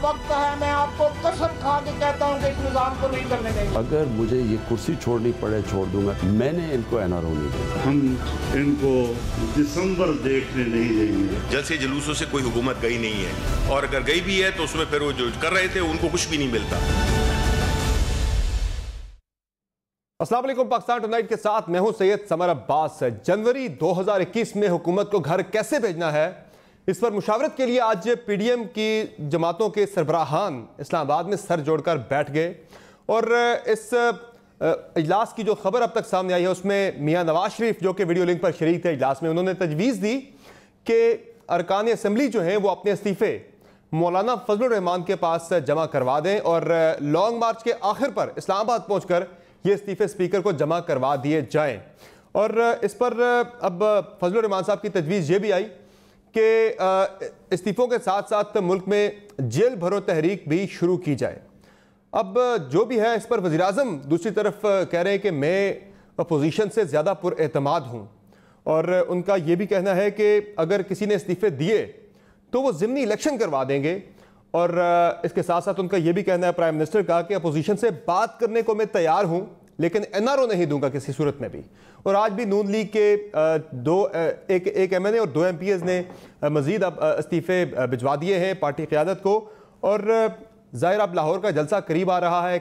वक्त है, मैं आपको कसम खा के कहता हूँ कि इस निजाम को नहीं करने देंगे। अगर मुझे ये कुर्सी छोड़नी पड़े छोड़ दूंगा, मैंने इनको एनआरओ नहीं देगा। हम इनको दिसंबर देखने नहीं देंगे। जलसे जुलूसों से कोई हुकूमत गई नहीं है, और अगर गई भी है तो उसमें फिर वो जो कर रहे थे उनको कुछ भी नहीं मिलता। अस्सलाम वालेकुम, पाकिस्तान टुनाइट के साथ मैं हूं सैयद समर अब्बास। जनवरी 2021 में हुकूमत को घर कैसे भेजना है, इस पर मुशावरत के लिए आज पीडीएम की जमातों के सरबराहान इस्लामाबाद में सर जोड़कर बैठ गए। और इस इजलास की जो खबर अब तक सामने आई है उसमें मियां नवाज शरीफ, जो कि वीडियो लिंक पर शरीक थे इजलास में, उन्होंने तजवीज़ दी कि अरकान असम्बली जो हैं वो अपने इस्तीफ़े मौलाना फजलुर रहमान के पास जमा करवा दें और लॉन्ग मार्च के आखिर पर इस्लामाबाद पहुँच कर ये इस्तीफ़े स्पीकर को जमा करवा दिए जाएँ। और इस पर अब फजलुर रहमान साहब की तजवीज़ ये भी आई कि इस्तीफ़ों के साथ साथ मुल्क में जेल भरो तहरीक भी शुरू की जाए। अब जो भी है, इस पर वज़ीर आज़म दूसरी तरफ कह रहे हैं कि मैं अपोजिशन से ज़्यादा पुरएतमाद हूँ, और उनका ये भी कहना है कि अगर किसी ने इस्तीफ़े दिए तो वो ज़िमनी इलेक्शन करवा देंगे। और इसके साथ साथ उनका ये भी कहना है प्राइम मिनिस्टर का कि अपोजिशन से बात करने को मैं तैयार हूँ, लेकिन एनआरओ नहीं दूंगा किसी सूरत में भी। और आज भी नून लीग के एक एमएनए और 2 एमपीएस ने मजीद अब इस्तीफ़े भिजवा दिए हैं पार्टी क़यादत को। और ज़ाहिर अब लाहौर का जलसा करीब आ रहा है,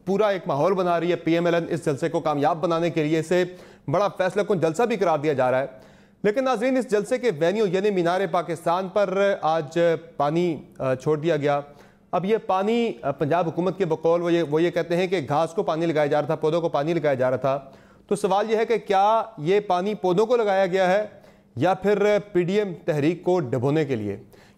पूरा एक माहौल बना रही है पीएमएलएन इस जलसे को कामयाब बनाने के लिए। इसे बड़ा फैसला कुन जलसा भी करार दिया जा रहा है। लेकिन नाज़रीन, इस जलसे के वेन्यू यानी मीनार पाकिस्तान पर आज पानी छोड़ दिया गया। अब ये पानी पंजाब हुकूमत के बकौल वो ये कहते हैं कि घास को पानी लगाया जा रहा था, पौधों को पानी लगाया जा रहा था। तो सवाल ये है कि क्या ये पानी पौधों को लगाया गया है या फिर पीडीएम तहरीक को डुबोने के लिए?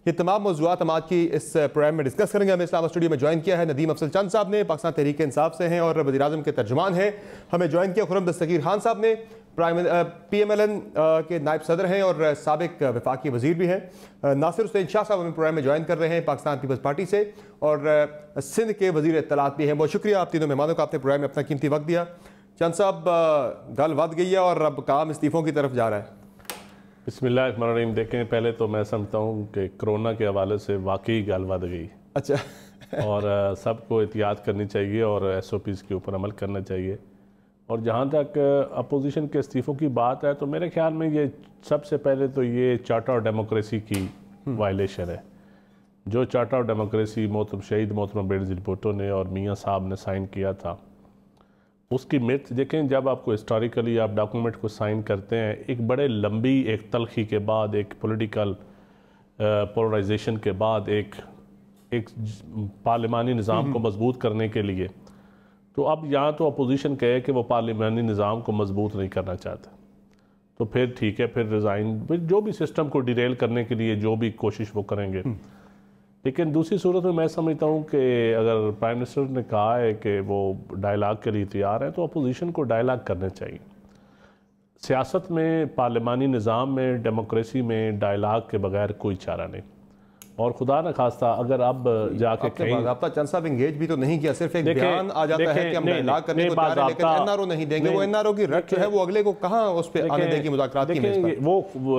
ये तमाम मौज़ूआत हम आज की इस प्रोग्राम में डिस्कस करेंगे। हमें इस्लामाबाद स्टूडियो में ज्वाइन किया है नदीम अफसल चंद साहब ने, पाकिस्तान तहरीक इंसाफ से हैं और वज़ीर आज़म के तर्जुमान हैं। हमें ज्वाइन किया खुर्रम दस्तगीर खान साहब ने, पीएमएलएन के नायब सदर हैं और साबिक वफाकी वजीर भी हैं। नासिर हुसैन शाह साहब हमें प्रोग्राम में ज्वाइन कर रहे हैं पाकिस्तान पीपल्स पार्टी से, और सिंध के वजीर इत्तलात भी हैं। बहुत शुक्रिया आप तीनों मेहमानों का, आपने प्रोग्राम में अपना कीमती वक्त दिया। चंद साहब, गल वध गई है और अब काम इस्तीफ़ों की तरफ जा रहा है। बिस्मिल्लाहिर्रहमानिर्रहीम। देखें, पहले तो मैं समझता हूँ कि कोरोना के हवाले से वाकई गल वध गई। अच्छा। और सबको एहतियात करनी चाहिए और SOPs के ऊपर अमल करना चाहिए। और जहाँ तक अपोजिशन के इस्तीफ़ों की बात है तो मेरे ख्याल में ये सबसे पहले तो ये चार्टर ऑफ डेमोक्रेसी की वायलेशन है। जो चार्टर ऑफ डेमोक्रेसी शहीद मोहतरमा बेनज़ीर भुट्टो ने और मियाँ साहब ने साइन किया था, उसकी मिर्च देखें। जब आपको हिस्टोरिकली आप डॉक्यूमेंट को साइन करते हैं, एक बड़े लंबी एक तलखी के बाद, एक पॉलिटिकल पोलराइजेशन के बाद, एक पार्लिमानी निज़ाम को मजबूत करने के लिए, तो अब यहाँ तो अपोजिशन कहे कि वो पार्लिमानी निज़ाम को मजबूत नहीं करना चाहते, तो फिर ठीक है, फिर रिज़ाइन, फिर जो भी सिस्टम को डिरेल करने के लिए जो भी कोशिश वो करेंगे। लेकिन दूसरी सूरत में मैं समझता हूँ कि अगर प्राइम मिनिस्टर ने कहा है कि वो डायलाग के लिए तैयार है, तो अपोजिशन को डायलाग करने चाहिए। सियासत में, पार्लिमानी निज़ाम में, डेमोक्रेसी में डायलाग के बगैर कोई चारा नहीं। और खुदा न खास्ता अगर अब जाके कहीं चंद साहब एंगेज भी तो नहीं किया, सिर्फ एक बयान आ जाता है कि हम डायलॉग करने को तैयार हैं, लेकिन एनआरओ नहीं देंगे। वो एनआरओ की रट जो है वो अगले को कहाँ उस पे आने देगी मुज़ाकरात की मेज़ पर? वो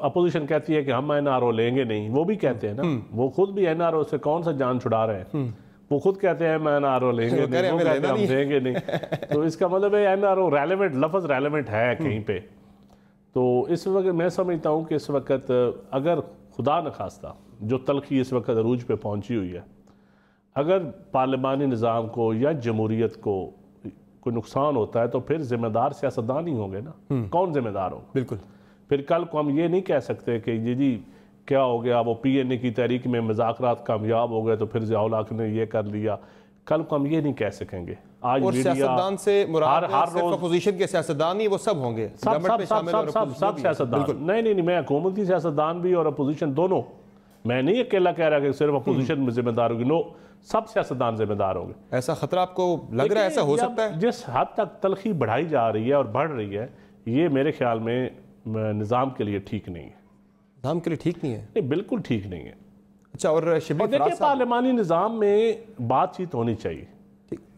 अपोजिशन कहती है कि हम एनआरओ लेंगे नहीं, वो भी कहते हैं ना, वो खुद भी एनआरओ से कौन सा जान छुड़ा रहे हैं। वो खुद कहते हैं हम एनआरओ लेंगे नहीं, वो कहते हैं हम देंगे नहीं। तो इसका मतलब है एनआरओ रेलेवेंट, लफ्ज़ रेलेवेंट है कहीं पे। तो इस वक्त मैं समझता हूँ कि इस वक्त अगर खुदा न खास्ता जो तलखी इस वक्त अरूज पे पहुंची हुई है, अगर पार्लिमानी निज़ाम को या जमहूरियत को कोई नुकसान होता है तो फिर जिम्मेदार सियासतदान ही होंगे ना। कौन जिम्मेदार होगा? बिल्कुल। फिर कल को हम ये नहीं कह सकते कि जी क्या हो गया, वो PNA की तहरीक में मुज़ाकरात कामयाब हो गए तो फिर ज़ियाउल हक ने ये कर लिया। कल को हम ये नहीं कह सकेंगे। आज और सियासतदान से मुराद सिर्फ अपोजिशन के सियासतदान ही, वो सब होंगे, सब सियासतदान। नहीं, मैं हुकूमत की सियासतदान भी और अपोजिशन दोनों। मैं नहीं अकेला कह रहा कि सिर्फ अपोजिशन में जिम्मेदार होगी, नो, सब सियासतदान जिम्मेदार होंगे। ऐसा खतरा आपको लग रहा है? ऐसा हो सकता है? जिस हद तक तलखी बढ़ाई जा रही है और बढ़ रही है, ये मेरे ख्याल में निज़ाम के लिए ठीक नहीं है। निज़ाम के लिए ठीक नहीं है? नहीं, बिल्कुल ठीक नहीं है। अच्छा, और देखिए, पार्लिमानी निज़ाम में बातचीत होनी चाहिए।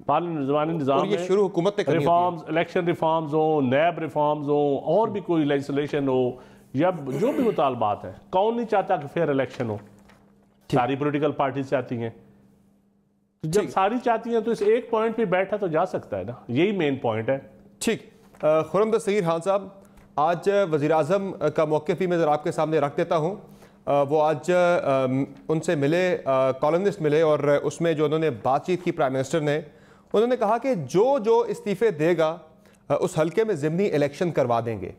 पार्लिमानी निज़ाम में शुरू हुकूमत ने रिफॉर्म्स, इलेक्शन रिफॉर्म्स हो, नैब रिफॉर्म्स हो, और भी कोई लेजिस्लेशन हो, या जो भी मुतालबात है। कौन नहीं चाहता कि फेयर इलेक्शन हो? सारी पॉलिटिकल पार्टी चाहती हैं। तो जब सारी चाहती हैं तो इस एक पॉइंट पे बैठा तो जा सकता है ना, यही मेन पॉइंट है। ठीक, खुर्रम दस्तगीर खान साहब, आज वज़ीर आज़म का मौक़िफ़ भी मैं ज़रा आपके सामने रख देता हूँ। वो आज उनसे मिले, कॉलमनिस्ट मिले, और उसमें जो उन्होंने बातचीत की प्राइम मिनिस्टर ने, उन्होंने कहा कि जो जो इस्तीफ़े देगा उस हल्के में ज़िमनी इलेक्शन करवा देंगे।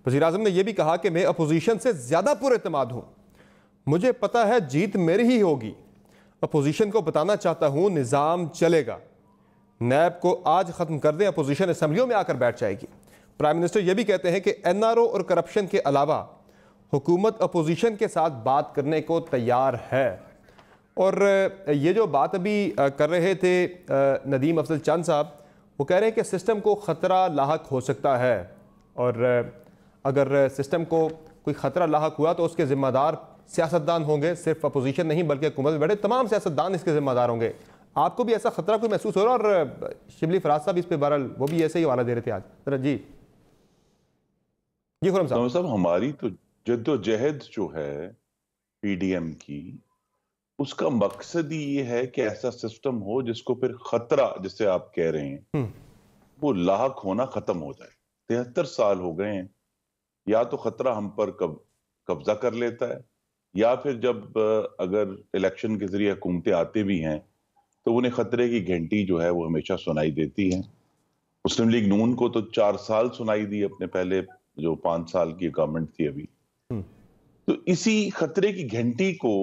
वज़ीर आज़म ने यह भी कहा कि मैं अपोजिशन से ज़्यादा पुरएतमाद हूँ, मुझे पता है जीत मेरी ही होगी, अपोजिशन को बताना चाहता हूँ निज़ाम चलेगा, नैब को आज ख़त्म कर दें, अपोजिशन असम्बलियों में आकर बैठ जाएगी। प्राइम मिनिस्टर ये भी कहते हैं कि NRO और करप्शन के अलावा हुकूमत अपोजिशन के साथ बात करने को तैयार है। और ये जो बात अभी कर रहे थे नदीम अफजल चंद साहब, वो कह रहे हैं कि सिस्टम को ख़तरा लाहक हो सकता है, और अगर सिस्टम को कोई ख़तरा लाहक हुआ तो उसके ज़िम्मेदार सियासतदान होंगे, सिर्फ अपोजिशन नहीं बल्कि हुकूमत में बैठे तमाम सियासतदान इसके ज़िम्मेदार होंगे। आपको भी ऐसा ख़तरा कोई महसूस हो रहा? और शिबली फराज साहब इस पे बहरहाल वो भी ऐसे ही हवाला दे रहे थे आज। जरा जी खुर्रम साहब, हमारी तो जद्दोजहद जो है PDM की, उसका मकसद ही ये है कि ऐसा सिस्टम हो जिसको फिर खतरा, जिसे आप कह रहे हैं, वो लाहक होना खत्म हो जाए। 73 साल हो गए हैं, या तो खतरा हम पर कब्जा कर लेता है, या फिर जब अगर इलेक्शन के जरिए हुकूमतें आते भी हैं तो उन्हें खतरे की घंटी जो है वो हमेशा सुनाई देती है। मुस्लिम लीग नून को तो 4 साल सुनाई दी, अपने पहले जो 5 साल की गवर्नमेंट थी अभी। तो इसी खतरे की घंटी को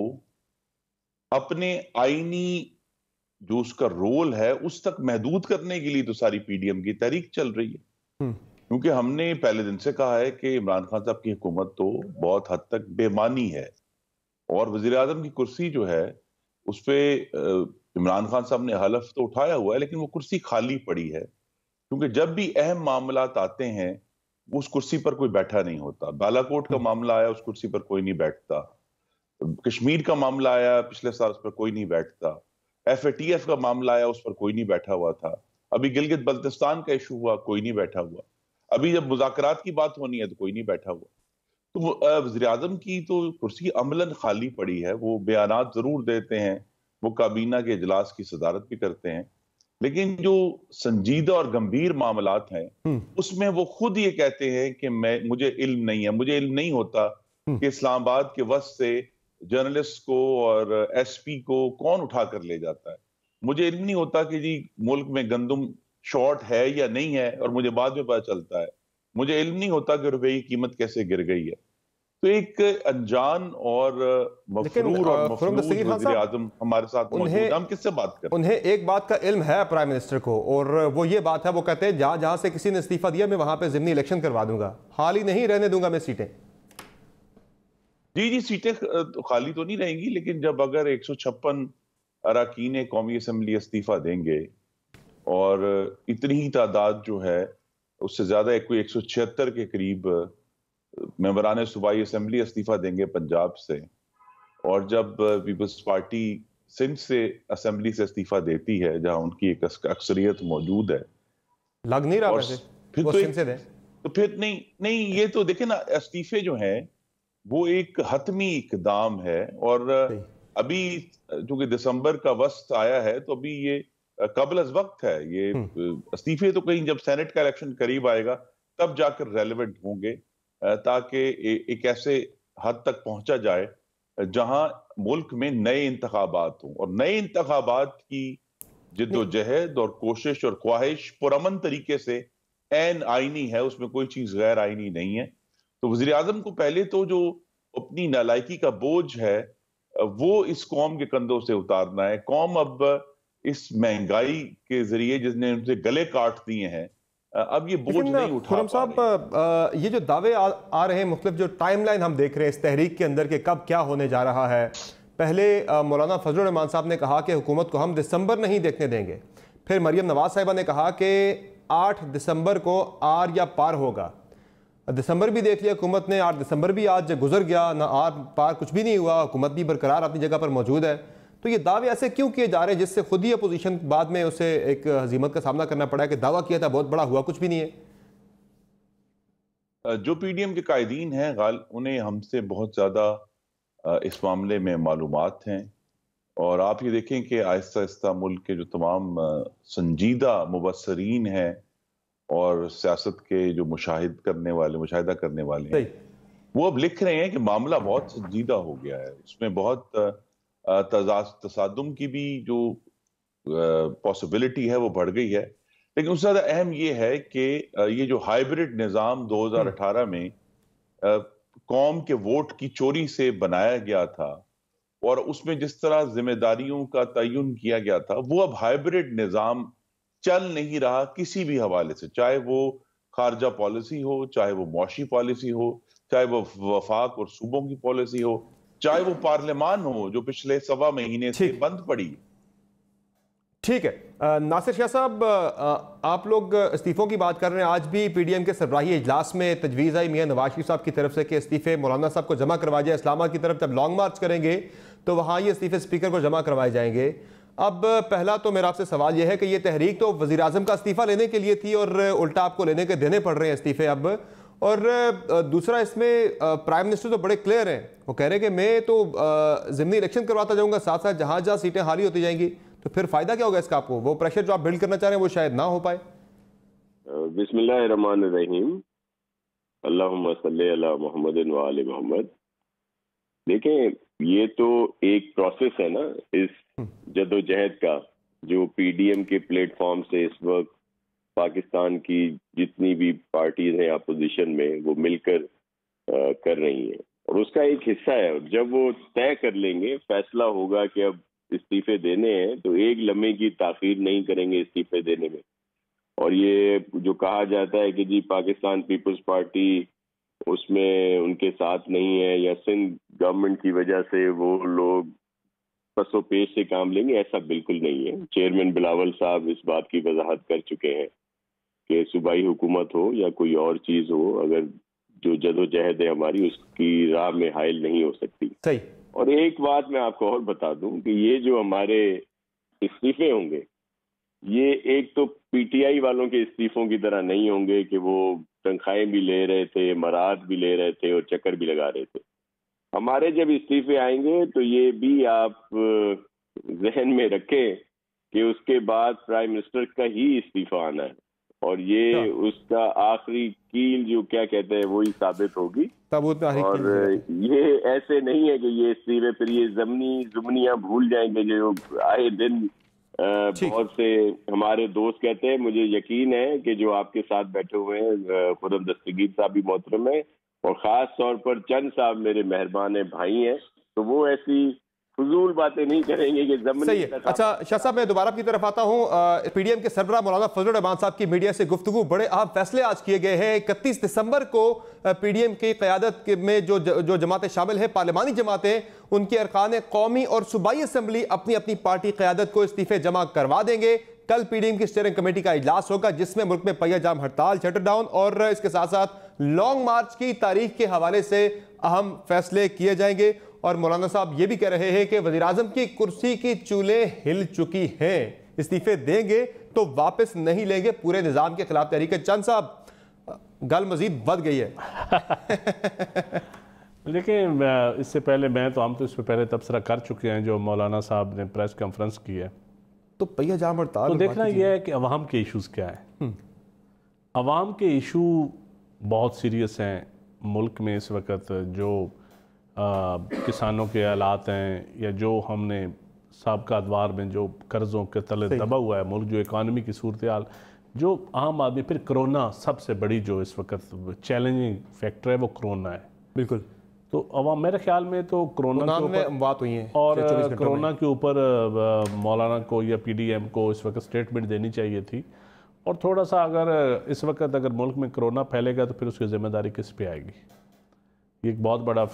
अपने आईनी जो उसका रोल है उस तक महदूद करने के लिए तो सारी PDM की तहरीक चल रही है। क्योंकि हमने पहले दिन से कहा है कि इमरान खान साहब की हुकूमत तो बहुत हद तक बेमानी है, और वजीर आजम की कुर्सी जो है उस पर इमरान खान साहब ने हलफ तो उठाया हुआ है, लेकिन वो कुर्सी खाली पड़ी है। क्योंकि जब भी अहम मामलात आते हैं उस कुर्सी पर कोई बैठा नहीं होता। बालाकोट का मामला आया, उस कुर्सी पर कोई नहीं बैठता। कश्मीर का मामला आया पिछले साल, उस पर कोई नहीं बैठता। FATF का मामला आया, उस पर कोई नहीं बैठा हुआ था। अभी गिलगित बल्तिस्तान का इशू हुआ, कोई नहीं बैठा हुआ। अभी जब मुज़ाकरात की बात होनी है तो कोई नहीं बैठा हुआ। तो वज़ीर आज़म की तो कुर्सी अमलन खाली पड़ी है। वो बयानात जरूर देते हैं, वो काबीना के इजलास की सदारत भी करते हैं, लेकिन जो संजीदा और गंभीर मामलात हैं उसमें वो खुद ये कहते हैं कि मुझे इल्म नहीं है। मुझे इल्म नहीं होता कि इस्लामाबाद के वस्त से जर्नलिस्ट को और SP को कौन उठा कर ले जाता है। मुझे इल्म नहीं होता कि जी मुल्क में गंदम शॉर्ट है या नहीं है, और मुझे बाद में पता चलता है। मुझे इल्म नहीं होता कि रुपए की कीमत कैसे गिर गई है। तो एक अनजान और मफरूर और मफलूज वज़ीर आज़म हमारे साथ मौजूद है, हम किससे बात करें? उन्हें एक बात का इल्म है प्राइम मिनिस्टर को, और वो ये बात है, वो कहते हैं जहां जहां से किसी ने इस्तीफा दिया मैं वहां पे ज़िमनी इलेक्शन करवा दूंगा, हाल ही नहीं रहने दूंगा मैं सीटें। जी, सीटें खाली तो नहीं रहेंगी, लेकिन जब अगर 156 अरकान कौमी असम्बली इस्तीफा देंगे और इतनी ही तादाद जो है उससे ज्यादा कोई 176 के करीब मेंबरान सूबाई असम्बली इस्तीफा देंगे पंजाब से, और जब पीपल्स पार्टी सिंध से असम्बली से इस्तीफा देती है जहां उनकी एक अक्सरियत मौजूद है, लग नहीं रहा वैसे फिर वो तो सिंध से दें। तो फिर नहीं ये तो देखे ना, इस्तीफे जो हैं वो एक हतमी इकदाम है। और अभी चूंकि दिसंबर का वस्त आया है तो अभी ये कबल अज वक्त है। ये इस्तीफे तो कहीं जब सेनेट का इलेक्शन करीब आएगा तब जाकर रेलेवेंट होंगे, ताकि एक ऐसे हद तक पहुंचा जाए जहां मुल्क में नए इंतखाबात हों, और नए इंतखाबात की जिद्दोजहद और कोशिश और ख्वाहिश पुरअमन तरीके से ऐन आईनी है, उसमें कोई चीज गैर आईनी नहीं है। तो वज़ीर आज़म को पहले तो जो अपनी नालायकी का बोझ है वो इस कौम के कंधों से उतारना है। कौम अब इस महंगाई के जरिए जिसने उनसे गले काट दिए हैं, अब ये बोझ नहीं उठा खुर्रम साहब, ये जो दावे आ रहे हैं, मुख्तलिफ जो टाइमलाइन हम देख रहे हैं इस तहरीक के अंदर के कब क्या होने जा रहा है। पहले मौलाना फजलुर रहमान साहब ने कहा कि हुकूमत को हम दिसंबर नहीं देखने देंगे। फिर मरियम नवाज साहिबा ने कहा कि 8 दिसंबर को आर या पार होगा। दिसंबर भी देख लिया हुकूमत ने, 8 दिसंबर भी आज गुजर गया, ना आर पार कुछ भी नहीं हुआ, हुकूमत भी बरकरार अपनी जगह पर मौजूद है। तो ये दावे ऐसे क्यों किए जा रहे हैं जिससे खुद ही अपोजिशन बाद में उसे एक हजीमत का सामना करना पड़ा है कि दावा किया था बहुत बड़ा, हुआ कुछ भी नहीं है? जो PDM के कायदीन हैं उन्हें हमसे बहुत ज्यादा इस मामले में मालूमात हैं। और आप ये देखें कि आहिस्ता आहिस्ता मुल्क के जो तमाम संजीदा मुबस्सरीन हैं और सियासत के जो मुशाहिदा करने वाले हैं, वो अब लिख रहे हैं कि मामला बहुत संजीदा हो गया है। इसमें बहुत तसादुम की भी जो पॉसिबिलिटी है वो बढ़ गई है। लेकिन उससे ज्यादा अहम ये है कि ये जो हाइब्रिड निज़ाम 2018 में कौम के वोट की चोरी से बनाया गया था और उसमें जिस तरह जिम्मेदारियों का तयन किया गया था, वो अब हाइब्रिड निज़ाम चल नहीं रहा किसी भी हवाले से, चाहे वो खारजा पॉलिसी हो, चाहे वो मौशी पॉलिसी हो, चाहे वो वफाक और सूबों की पॉलिसी हो, चाहे वो पार्लियामान हो जो पिछले 1.25 महीने से बंद पड़ी। ठीक है नासिर शाह साहब, आप लोग इस्तीफों की बात कर रहे हैं। आज भी पीडीएम के सरबराही इजलास में तजवीज़ आई मियां नवाज शरीफ साहब की तरफ से कि इस्तीफे मौलाना साहब को जमा करवा जाए। इस्लामाबाद की तरफ जब लॉन्ग मार्च करेंगे तो वहाँ ये इस्तीफे स्पीकर को जमा करवाए जाएंगे। अब पहला तो मेरा आपसे सवाल यह है कि ये तहरीक तो वज़ीर आज़म का इस्तीफा लेने के लिए थी और उल्टा आपको देने पड़ रहे हैं इस्तीफे अब। और दूसरा, इसमें प्राइम मिनिस्टर तो बड़े क्लियर हैं, वो कह रहे हैं कि मैं तो ज़िमनी इलेक्शन करवाता जाऊँगा, साथ साथ जहाँ जहाँ सीटें हारी होती जाएंगी, तो फिर फ़ायदा क्या होगा इसका आपको? वो प्रेशर जो आप बिल्ड करना चाह रहे हैं वो शायद ना हो पाए। बिस्मिल्लाहिर्रहमानिर्रहीम, अल्लाहुम्मा सल्ली अला मुहम्मदिन व आले मोहम्मद। देखें, ये तो एक प्रोसेस है ना इस जदोजहद का, जो पीडीएम के प्लेटफॉर्म से इस वक्त पाकिस्तान की जितनी भी पार्टीज हैं अपोजिशन में वो मिलकर कर रही हैं, और उसका एक हिस्सा है। जब वो तय कर लेंगे, फैसला होगा कि अब इस्तीफे देने हैं, तो एक लम्हे की ताखीर नहीं करेंगे इस्तीफे देने में। और ये जो कहा जाता है कि जी पाकिस्तान पीपल्स पार्टी उसमें उनके साथ नहीं है या सिंध गवर्नमेंट की वजह से वो लोग पसो पेश से काम लेंगे, ऐसा बिल्कुल नहीं है। चेयरमैन बिलावल साहब इस बात की वजाहत कर चुके हैं कि सूबाई हुकूमत हो या कोई और चीज हो, अगर जो जदोजहद है हमारी उसकी राह में हाइल नहीं हो सकती। सही। और एक बात मैं आपको और बता दूं कि ये जो हमारे इस्तीफे होंगे, ये एक तो पीटीआई वालों के इस्तीफों की तरह नहीं होंगे कि वो तनख्वाहें भी ले रहे थे, मराद भी ले रहे थे और चक्कर भी लगा रहे थे। हमारे जब इस्तीफे आएंगे तो ये भी आप जहन में रखें कि उसके बाद प्राइम मिनिस्टर का ही इस्तीफा आना है, और ये उसका आखिरी कील जो क्या कहते हैं वही साबित होगी। और ये ऐसे नहीं है कि ये इस्तीफे फिर ये जुमनियां भूल जाएंगे जो आए दिन बहुत से हमारे दोस्त कहते हैं। मुझे यकीन है कि जो आपके साथ बैठे हुए हैं खुर्रम दस्तगीर साहब भी मोहतरम है, और ख़ास तौर पर चंद साहब मेरे मेहरबान भाई हैं, तो वो ऐसी फजूल बातें नहीं करेंगे कि सही है। अच्छा शाह साहब, मैं दोबारा आपकी तरफ आता हूँ। पीडीएम के सरबराह मौलाना फजलुर रहमान साहब की मीडिया से गुफ्तगू, बड़े अहम फैसले आज किए गए हैं। 31 दिसंबर को पीडीएम की क़यादत में जो जमातें शामिल हैं, पार्लिमानी जमातें, उनके अरकान कौमी और सूबाई असम्बली अपनी अपनी पार्टी क़यादत को इस्तीफे जमा करवा देंगे। कल पीडीएम की स्टीयरिंग कमेटी का इजलास होगा जिसमें मुल्क में पहिया जाम हड़ताल, शटरडाउन और इसके साथ साथ लॉन्ग मार्च की तारीख के हवाले से अहम फैसले किए जाएंगे। और मौलाना साहब ये भी कह रहे हैं कि वज़ीर आज़म की कुर्सी की चूलें हिल चुकी हैं, इस्तीफे देंगे तो वापस नहीं लेंगे, पूरे निज़ाम के खिलाफ तहरीक। चंद साहब, गल मजीद बढ़ गई है। देखिए, इससे पहले हम तो इस पर पहले तबसरा कर चुके हैं जो मौलाना साहब ने प्रेस कॉन्फ्रेंस की है। तो पहिया जाम हड़ताल, तो देखना यह है कि अवाम के इशूज़ क्या है। अवाम के इशू बहुत सीरियस हैं मुल्क में इस वक्त। जो किसानों के हालात हैं, या जो हमने साबका अदवार में जो कर्ज़ों के तले दबा हुआ है मुल्क, जो इकानमी की सूरत हाल, जो आम आदमी, फिर कोरोना सबसे बड़ी जो इस वक्त चैलेंजिंग फैक्टर है वो कोरोना है। बिल्कुल। तो अवाम, मेरे ख्याल में तो कोरोना के ऊपर बात हुई है, और कोरोना के ऊपर मौलाना को या पीडीएम को इस वक्त स्टेटमेंट देनी चाहिए थी। और थोड़ा सा अगर इस वक्त अगर मुल्क में कोरोना फैलेगा तो फिर उसकी जिम्मेदारी किस पे आएगी, ये एक बहुत बड़ा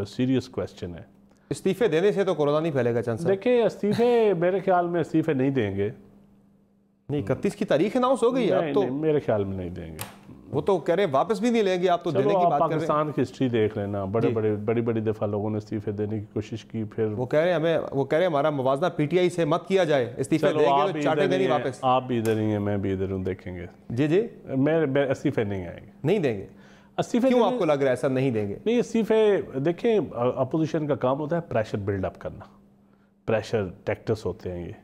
सीरियस क्वेश्चन है। इस्तीफे देने से तो कोरोना नहीं फैलेगा चंद साहब। देखिए, इस्तीफे मेरे ख्याल में इस्तीफे नहीं देंगे। नहीं, 31 की तारीख अनाउंस हो गई है अब तो। मेरे ख्याल में नहीं देंगे। वो तो कह रहे हैं वापस भी नहीं लेंगे, आप तो देने की बात कर रहे हैं। पाकिस्तान की हिस्ट्री देख लेना, बड़ी दफा लोगों ने इस्तीफे देने की कोशिश की, फिर वो कह रहे हैं हमारा मुवाजना पीटीआई से मत किया जाए, इस्तीफे देंगे तो चाटे देनी वापस। आप भी इधर ही हैं, मैं भी इधर हूँ, देखेंगे। जी, मेरे इस्तीफे नहीं आएंगे, नहीं देंगे। इस्तीफे क्यों आपको लग रहा है ऐसा नहीं देंगे? नहीं, इस्तीफे देखें, अपोजिशन का काम होता है प्रेशर बिल्डअप करना, प्रेशर टैक्टिक्स होते हैं ये,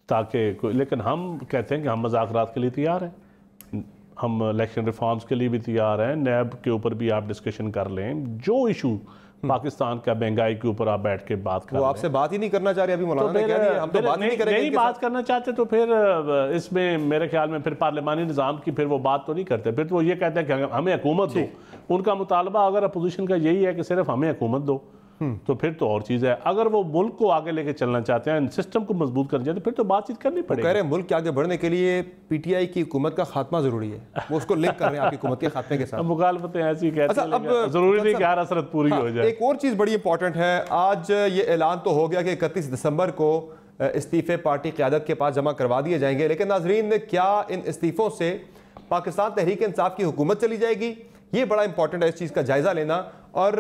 ताकि कोई, लेकिन हम कहते हैं कि हम मुज़ाकरात के लिए तैयार हैं, हम इलेक्शन रिफॉर्म्स के लिए भी तैयार हैं, नैब के ऊपर भी आप डिस्कशन कर लें, जो इशू पाकिस्तान का महंगाई के ऊपर आप बैठ के बात कर, वो आपसे बात ही नहीं करना चाह रहे अभी मौलाना ने कह दिया, हम तो बात नहीं करेंगे, नहीं बात करना चाहते तो फिर इसमें मेरे ख्याल में फिर पार्लिमानी निज़ाम की फिर वो बात तो नहीं करते, फिर तो वो ये कहते हैं कि हमें हुकूमत दो। उनका मुतालबा अगर अपोजिशन का यही है कि सिर्फ हमें हुकूमत दो, तो फिर तो और चीज़ है। अगर वो मुल्क को आगे लेके चलना चाहते हैं, सिस्टम को मजबूत करना चाहते हैं, फिर तो बातचीत करनी पड़ेगी। कह रहे हैं मुल्क के आगे बढ़ने के लिए पीटीआई की हुकूमत का खात्मा जरूरी है, वो उसको लिंक कर रहे हैं आपकी हुकूमत के खात्मे के साथ। मुखालफतें ऐसी कहते हैं, अब जरूरी नहीं कि हर असरत पूरी हो जाए। एक और चीज़ बड़ी इंपॉर्टेंट है, आज ये ऐलान तो हो गया कि 31 दिसंबर को इस्तीफे पार्टी क़यादत के पास जमा करवा दिए जाएंगे, लेकिन नाजरीन क्या इन इस्तीफ़ों से पाकिस्तान तहरीक इंसाफ की हुकूमत चली जाएगी? ये बड़ा इंपॉर्टेंट है इस चीज़ का जायज़ा लेना। और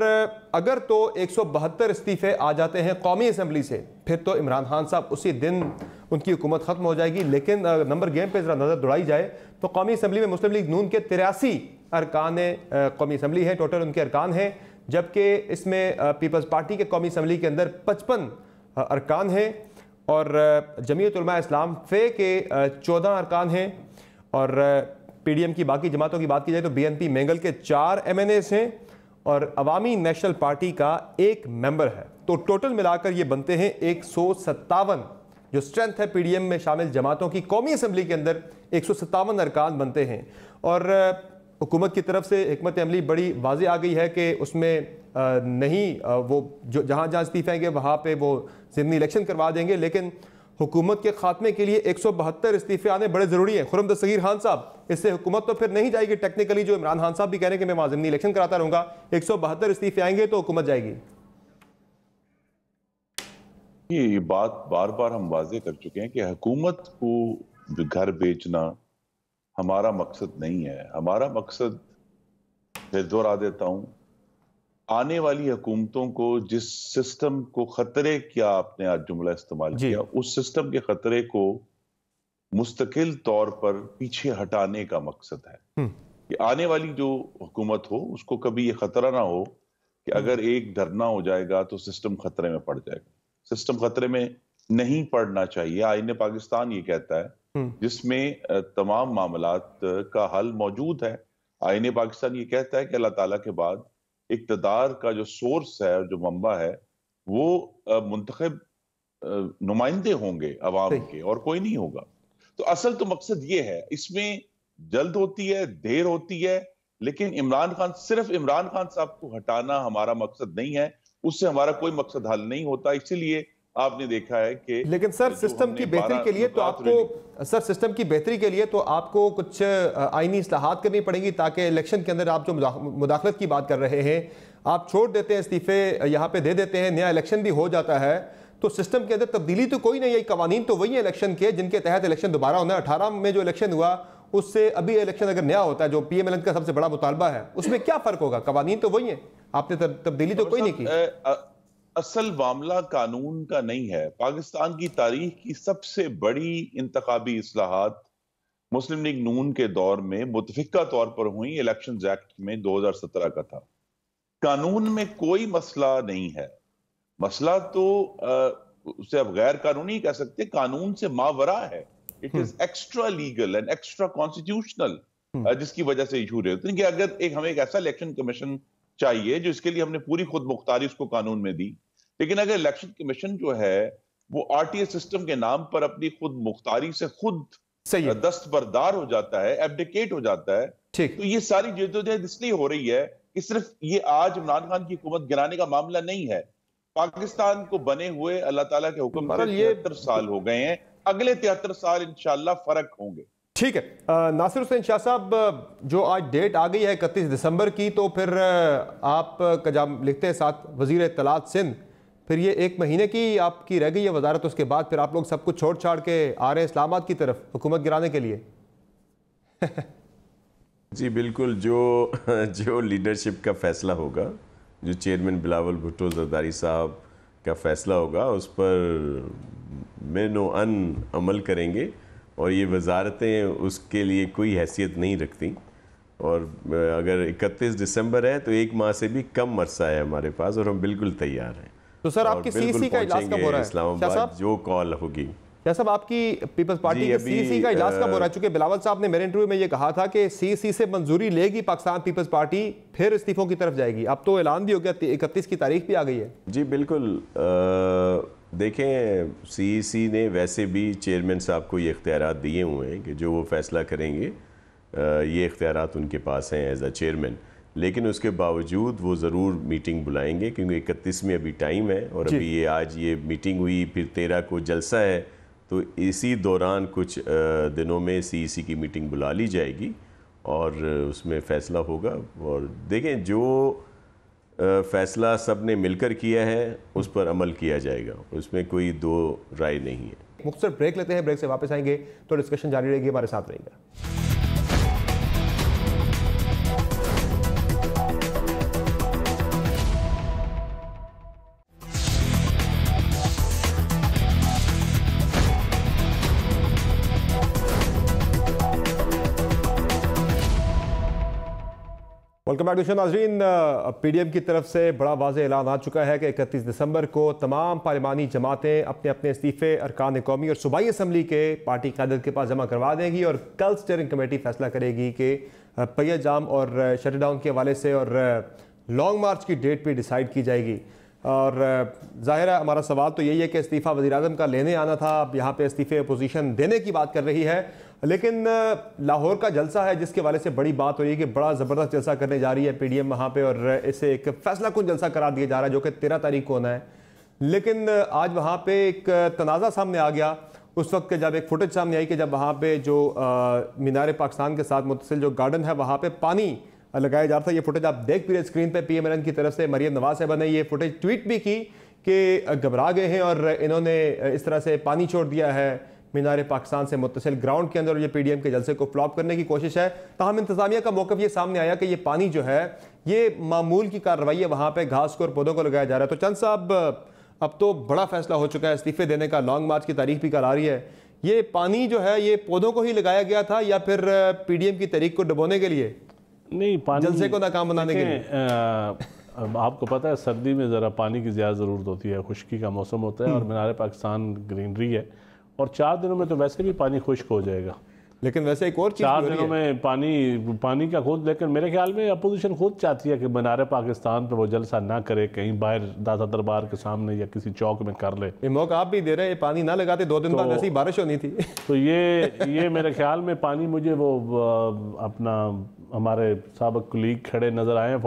अगर तो 172 इस्तीफ़े आ जाते हैं कौमी असम्बली से, फिर तो इमरान खान साहब उसी दिन उनकी हुकूमत ख़त्म हो जाएगी। लेकिन नंबर गेम पे ज़रा नज़र दौड़ाई जाए तो कौमी असम्बली में मुस्लिम लीग नून के 83 अरकान कौमी असम्बली हैं, टोटल उनके अरकान हैं, जबकि इसमें पीपल्स पार्टी के कौमी असम्बली के अंदर 55 अरकान हैं और जमीयत उलमा इस्लाम फ़े के 14 अरकान हैं। और पीडीएम की बाकी जमातों की बात की जाए तो बीएनपी मेंगल के 4 MNAs हैं और अवामी नेशनल पार्टी का 1 मेंबर है। तो टोटल मिलाकर ये बनते हैं 157 जो स्ट्रेंथ है पीडीएम में शामिल जमातों की। कौमी असम्बली के अंदर 157 अरकान बनते हैं और हुकूमत की तरफ से हिकमत अमली बड़ी वाज़ेह आ गई है कि उसमें नहीं वो जो जहाँ जहाँ इस्तीफ़े वहाँ पे वो ज़िमनी इलेक्शन करवा देंगे, लेकिन हुकूमत के खात्मे के लिए 172 इस्तीफे आने बड़े ज़रूरी हैं। खुर्रम दस्तगीर खान साहब, इससे हुकूमत तो फिर नहीं जाएगी टेक्निकली, जो इमरान खान साहब भी कह रहे हैं कि मैं माज़िमनी इलेक्शन कराता रहूँगा, 172 इस्तीफे आएंगे तो हुकूमत जाएगी। ये बात बार बार हम वाजे कर चुके हैं कि हुकूमत को घर बेचना हमारा मकसद नहीं है। हमारा मकसद, फिर दोहरा देता हूँ, आने वाली हुकूमतों को जिस सिस्टम को खतरे, क्या आपने आज जुमला इस्तेमाल किया, उस सिस्टम के खतरे को मुस्तकिल तौर पर पीछे हटाने का मकसद है कि आने वाली जो हुकूमत हो उसको कभी ये खतरा ना हो कि अगर एक धरना हो जाएगा तो सिस्टम खतरे में पड़ जाएगा। सिस्टम खतरे में नहीं पड़ना चाहिए। आईने पाकिस्तान ये कहता है, जिसमें तमाम मामलात का हल मौजूद है। आईने पाकिस्तान ये कहता है कि अल्लाह ताला के बाद इक़्तिदार का जो सोर्स है, जो मंबा है, वो मुंतखब नुमाइंदे होंगे अवाम के और कोई नहीं होगा। तो असल तो मकसद ये है, इसमें जल्द होती है, देर होती है, लेकिन इमरान खान, सिर्फ इमरान खान साहब को हटाना हमारा मकसद नहीं है, उससे हमारा कोई मकसद हल नहीं होता। इसीलिए आपने देखा है कि, लेकिन सर सिस्टम की बेहतरी के लिए तो आपको, सर सिस्टम की बेहतरी के लिए तो आपको कुछ आईनी इस्लाहात करनी पड़ेंगी ताकि इलेक्शन के अंदर आप जो मुदाखलत की बात कर रहे हैं, आप छोड़ देते हैं, इस्तीफे यहाँ पे दे देते हैं, नया इलेक्शन भी हो जाता है, तो सिस्टम के अंदर तब्दीली तो कोई नहीं है। कवानीन तो वही है इलेक्शन के, जिनके तहत इलेक्शन दोबारा होना है। 18 में जो इलेक्शन हुआ उससे अभी इलेक्शन अगर नया होता है, जो PMLN का सबसे बड़ा मुतालबा है, उसमें क्या फर्क होगा? कवानीन तो वही है, आपने तब्दीली तो कोई नहीं की। असल मामला कानून का नहीं है। पाकिस्तान की तारीख की सबसे बड़ी इंतखाबी इस्लाहात मुस्लिम लीग नून के दौर में मुतफिका तौर पर हुई इलेक्शंस एक्ट में 2017 का था। कानून में कोई मसला नहीं है। मसला तो उसे अब गैर कानूनी कह सकते, कानून से मावरा है। It is extra legal and extra constitutional, जिसकी वजह से इशू रहे होते हैं कि अगर हमें एक ऐसा इलेक्शन कमीशन चाहिए जो इसके लिए हमने पूरी खुद मुख्तारी उसको कानून में दी, लेकिन अगर इलेक्शन कमीशन जो है वो RTS सिस्टम के नाम पर अपनी खुद मुख्तारी से खुद दस्तबरदार हो जाता है, एब्डिकेट हो जाता है, तो ये सारी जद्दोजहद इसलिए हो रही है कि सिर्फ ये आज इमरान खान की हुकूमत गिराने का मामला नहीं है। पाकिस्तान को बने हुए अल्लाह ताला के हुक्म से 73 साल हो गए हैं, अगले 73 साल इंशाल्लाह फर्क होंगे। ठीक है, नासिर हुसैन शाह साहब, जो आज डेट आ गई है 31 दिसंबर की, तो फिर आप कजाम लिखते हैं साथ वज़ीर इत्तलात सिंध, फिर ये 1 महीने की आपकी रह गई है वजारत, उसके बाद फिर आप लोग सब कुछ छोड़ छाड़ के आ रहे हैं इस्लामाबाद की तरफ हुकूमत गिराने के लिए। जी बिल्कुल, जो लीडरशिप का फैसला होगा, जो चेयरमैन बिलावल भुट्टो जरदारी साहब का फैसला होगा, उस पर मेनो अन अमल करेंगे और ये वजारतें उसके लिए कोई हैसियत नहीं रखती। और अगर 31 दिसंबर है तो 1 माह से भी कम अरसा है हमारे पास और हम बिल्कुल तैयार हैं। तो सर आपकी सीईसी का इजलास कब हो रहा है? इस्लामाबाद जो कॉल होगी। क्या साहब आपकी पीपल्स पार्टी के सीईसी का इजलास कब हो रहा है? चूंकि बिलावल साहब ने मेरे इंटरव्यू में ये कहा था कि सीईसी से मंजूरी लेगी पाकिस्तान पीपल्स पार्टी, फिर इस्तीफों की तरफ जाएगी। अब तो ऐलान भी हो गया, 31 की तारीख भी आ गई है। जी बिल्कुल। देखें, सीईसी ने वैसे भी चेयरमैन साहब को ये इख्तियारात दिए हुए हैं कि जो वो फैसला करेंगे ये इख्तियारात उनके पास हैं एज अ चेयरमैन, लेकिन उसके बावजूद वो ज़रूर मीटिंग बुलाएंगे क्योंकि 31 में अभी टाइम है और अभी ये आज ये मीटिंग हुई, फिर 13 को जलसा है, तो इसी दौरान कुछ दिनों में सीईसी की मीटिंग बुला ली जाएगी और उसमें फ़ैसला होगा। और देखें, जो फ़ैसला सब ने मिलकर किया है उस पर अमल किया जाएगा, उसमें कोई दो राय नहीं है। मुख्तसर ब्रेक लेते हैं, ब्रेक से वापस आएंगे तो डिस्कशन जारी रहेगी, हमारे साथ रहेगा। वेलकम बैक टू नाज़रीन। पीडीएम की तरफ से बड़ा वाज़ेह ऐलान आ चुका है कि 31 दिसंबर को तमाम पार्लिमानी जमातें अपने अपने इस्तीफ़े अरकान कौमी और सूबाई असम्बली के पार्टी क़यादत के पास जमा करवा देंगी और कल स्टीयरिंग कमेटी फैसला करेगी कि पहिया जाम और शटडाउन के हवाले से और लॉन्ग मार्च की डेट भी डिसाइड की जाएगी। और ज़ाहिर है हमारा सवाल तो यही है कि इस्तीफ़ा वज़ीर-ए-आज़म का लेने आना था, अब यहाँ पे इस्तीफ़े अपोजिशन देने की बात कर रही है, लेकिन लाहौर का जलसा है जिसके वाले से बड़ी बात हो रही है कि बड़ा ज़बरदस्त जलसा करने जा रही है पीडीएम वहाँ पे और इसे एक फैसला कुन जलसा करार दिया जा रहा है जो कि 13 तारीख को होना है। लेकिन आज वहाँ पे एक तनाज़ा सामने आ गया उस वक्त के जब एक फुटेज सामने आई कि जब वहाँ पे जो मीनार पाकिस्तान के साथ मुतसिल जो गार्डन है वहाँ पे पानी लगाया जा रहा था। ये फुटेज आप देख भी रहे स्क्रीन पे, पीएमएलएन की तरफ से मरियम नवाज साहब ने ये फुटेज ट्वीट भी की कि घबरा गए हैं और इन्होंने इस तरह से पानी छोड़ दिया है मीनार पाकिस्तान से मुत्तसिल ग्राउंड के अंदर, ये पीडीएम के जलसे को फ्लॉप करने की कोशिश है। ताहम इंतजामिया का मौक़िफ़ ये सामने आया कि ये पानी जो है ये मामूल की कार्रवाई है, वहाँ पर घास को और पौधों को लगाया जा रहा है। तो चंद साहब, अब तो बड़ा फैसला हो चुका है, इस्तीफे देने का, लॉन्ग मार्च की तारीख भी कल आ रही है। ये पानी जो है ये पौधों को ही लगाया गया था या फिर पीडीएम की तारीख को डुबोने के लिए? नहीं, पानी जलसे को नाकाम बनाने के लिए। आपको पता है सर्दी में ज़रा पानी की ज़्यादा ज़रूरत होती है, खुश्की का मौसम होता है और मीनार पाकिस्तान ग्रीनरी है और 4 दिनों में तो वैसे भी पानी खुश्क हो जाएगा। लेकिन वैसे एक और चीज़ 4 दिनों में पानी का खुद, लेकिन मेरे ख्याल में अपोजिशन खुद चाहती है कि मीनार पाकिस्तान पे वो जलसा ना करे, कहीं बाहर दादा दरबार के सामने या किसी चौक में कर ले। ये मौका आप भी दे रहे हैं, पानी ना लगाते 2 दिन बाद ऐसी बारिश होनी थी। तो ये मेरे ख्याल में पानी, मुझे वो अपना हमारे साबिक कुलीग खड़े नजर आए हैं,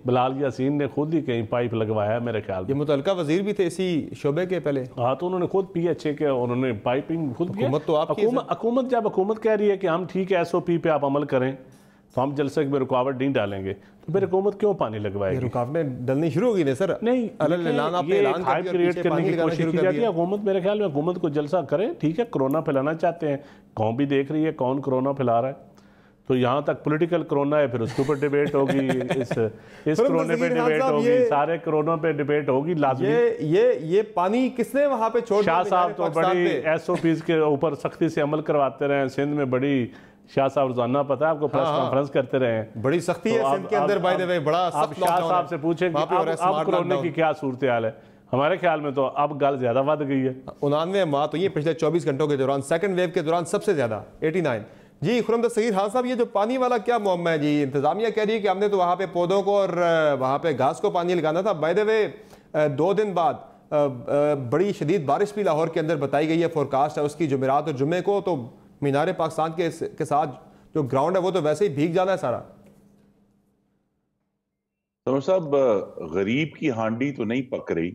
बिलाल यासीन ने खुद ही कहीं पाइप लगवाया है मेरे ख्याल में। ये मुतल्लिका वजीर भी थे इसी शोबे के पहले। हाँ, तो उन्होंने खुद PHA के उन्होंने पाइपिंग खुद की। हुकूमत जब हुकूमत कह रही है कि हम ठीक है SOP पे आप अमल करें तो हम जलसे में रुकावट नहीं डालेंगे, तो फिर हुकूमत क्यों पानी लगवाएगी? रुकावटें डलनी शुरू होगी नहीं सर? नहीं, हाइप क्रिएट करने की कोशिश की जाती है हुकूमत। मेरे ख्याल में हुकूमत को जलसा करे, ठीक है, कोरोना फैलाना चाहते हैं, कौम भी देख रही है कौन कोरोना फैला रहा है, तो यहाँ तक पॉलिटिकल कोरोना है, फिर उसके ऊपर डिबेट होगी, इस कोरोना पे डिबेट होगी, सारे कोरोना पे डिबेट होगी लाजमी। ये पानी किसने वहाँ पे छोड़? शाह साहब तो बड़ी SOPs के ऊपर सख्ती से अमल करवाते रहे, सिंध में बड़ी शाह साहब रोजाना पता है आपको प्रेस कॉन्फ्रेंस करते रहे, बड़ी सख्ती है सिंध के अंदर। बाय द वे बड़ा सख्त शाह साहब से पूछे अब कोरोना की क्या सूरत हाल है। हमारे ख्याल में तो अब गल ज्यादा बढ़ गई है। 99 माह तो ये पिछले 24 घंटों के दौरान, सेकंड वेव के दौरान सबसे ज्यादा 89। जी खुरम सगीर खान साहब, ये जो पानी वाला क्या मुअम्मा है जी? इंतजामिया कह रही है कि हमने तो वहाँ पे पौधों को और वहाँ पे घास को पानी लगाना था। बाय द वे 2 दिन बाद बड़ी शदीद बारिश भी लाहौर के अंदर बताई गई है, फोरकास्ट है उसकी, जुमेरात और जुम्मे को। तो मीनार पाकिस्तान के साथ जो ग्राउंड है वो तो वैसे ही भीग जाना है सारा। तो साहब, गरीब की हांडी तो नहीं पक रही,